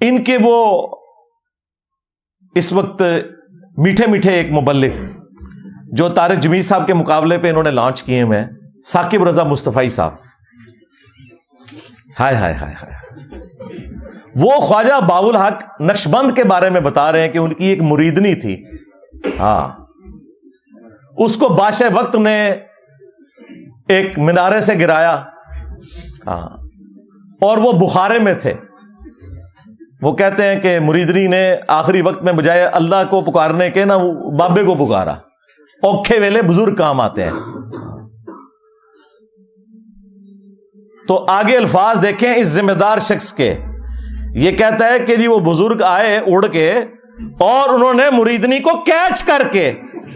ان کے وہ اس وقت میٹھے میٹھے ایک مبلغ جو طارق جمیل صاحب کے مقابلے پہ انہوں نے لانچ کیے ہوئے ہیں، ثاقب رضا مصطفی صاحب، ہائے ہائے ہائے ہائے، وہ خواجہ باب الحق نقشبند کے بارے میں بتا رہے ہیں کہ ان کی ایک مریدنی تھی، ہاں، اس کو بادشاہ وقت نے ایک مینارے سے گرایا، ہاں، اور وہ بخارے میں تھے۔ وہ کہتے ہیں کہ مریدنی نے آخری وقت میں بجائے اللہ کو پکارنے کے نا وہ بابے کو پکارا، اوکھے ویلے بزرگ کام آتے ہیں۔ تو آگے الفاظ دیکھیں اس ذمہ دار شخص کے، یہ کہتا ہے کہ جی وہ بزرگ آئے اڑ کے اور انہوں نے مریدنی کو کیچ کر کے،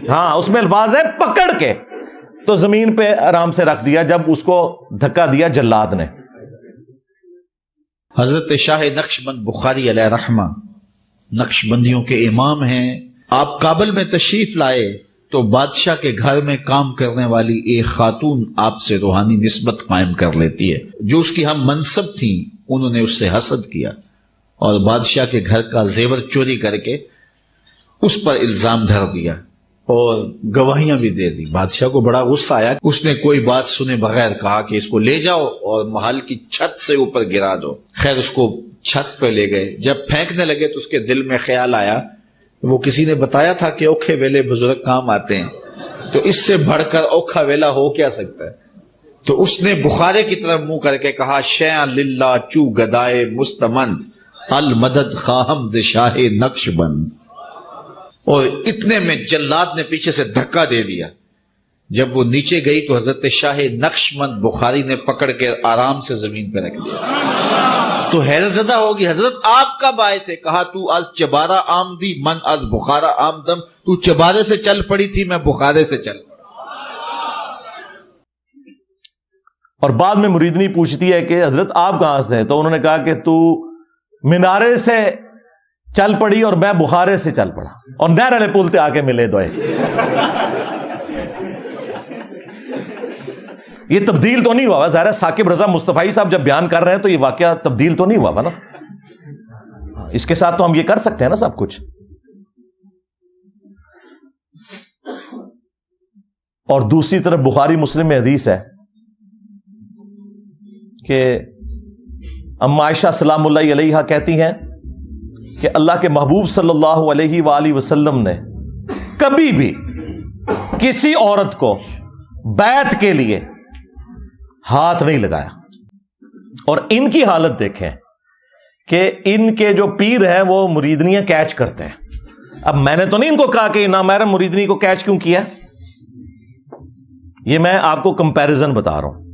ہاں اس میں الفاظ ہے پکڑ کے، تو زمین پہ آرام سے رکھ دیا جب اس کو دھکا دیا جلاد نے۔ حضرت شاہ نقشبند بخاری علیہ رحمہ نقشبندیوں کے امام ہیں۔ آپ کابل میں تشریف لائے تو بادشاہ کے گھر میں کام کرنے والی ایک خاتون آپ سے روحانی نسبت قائم کر لیتی ہے۔ جو اس کی ہم منصب تھیں انہوں نے اس سے حسد کیا اور بادشاہ کے گھر کا زیور چوری کر کے اس پر الزام دھر دیا اور گواہیاں بھی دے دی۔ بادشاہ کو بڑا غصہ آیا، اس نے کوئی بات سنے بغیر کہا کہ اس کو لے جاؤ اور محل کی چھت سے اوپر گرا دو۔ خیر اس کو چھت پہ لے گئے، جب پھینکنے لگے تو اس کے دل میں خیال آیا وہ کسی نے بتایا تھا کہ اوکھے ویلے بزرگ کام آتے ہیں، تو اس سے بڑھ کر اوکھا ویلا ہو کیا سکتا ہے؟ تو اس نے بخارے کی طرف منہ کر کے کہا شیئا للہ چو گدائے مستمند المدد خواہم ز شاہ نقش بند، اور اتنے میں جلاد نے پیچھے سے دھکا دے دیا۔ جب وہ نیچے گئی تو حضرت شاہ نقشبند بخاری نے پکڑ کے آرام سے زمین پہ رکھ دیا۔ تو حیرت زدہ ہوگی، حضرت آپ کب آئے تھے؟ کہا تو از چبارہ آمدی من از بخارا آمدم، تو چبارے سے چل پڑی تھی میں بخارے سے چل پڑا۔ اور بعد میں مریدنی پوچھتی ہے کہ حضرت آپ کہاں سے ہیں؟ تو انہوں نے کہا کہ تو مینارے سے چل پڑی اور میں بخارے سے چل پڑا، اور نہر والے پل تے آ کے ملے دوئے۔ یہ تبدیل تو نہیں ہوا، ظاہر ہے ثاقب رضا مصطفی صاحب جب بیان کر رہے ہیں تو یہ واقعہ تبدیل تو نہیں ہوا نا، اس کے ساتھ تو ہم یہ کر سکتے ہیں نا سب کچھ۔ اور دوسری طرف بخاری مسلم میں حدیث ہے کہ اما عائشہ سلام اللہ علیہا کہتی ہیں کہ اللہ کے محبوب صلی اللہ علیہ وآلہ وسلم نے کبھی بھی کسی عورت کو بیعت کے لیے ہاتھ نہیں لگایا۔ اور ان کی حالت دیکھیں کہ ان کے جو پیر ہیں وہ مریدنیاں کیچ کرتے ہیں۔ اب میں نے تو نہیں ان کو کہا کہ نامحرم مریدنی کو کیچ کیوں کیا، یہ میں آپ کو کمپیریزن بتا رہا ہوں۔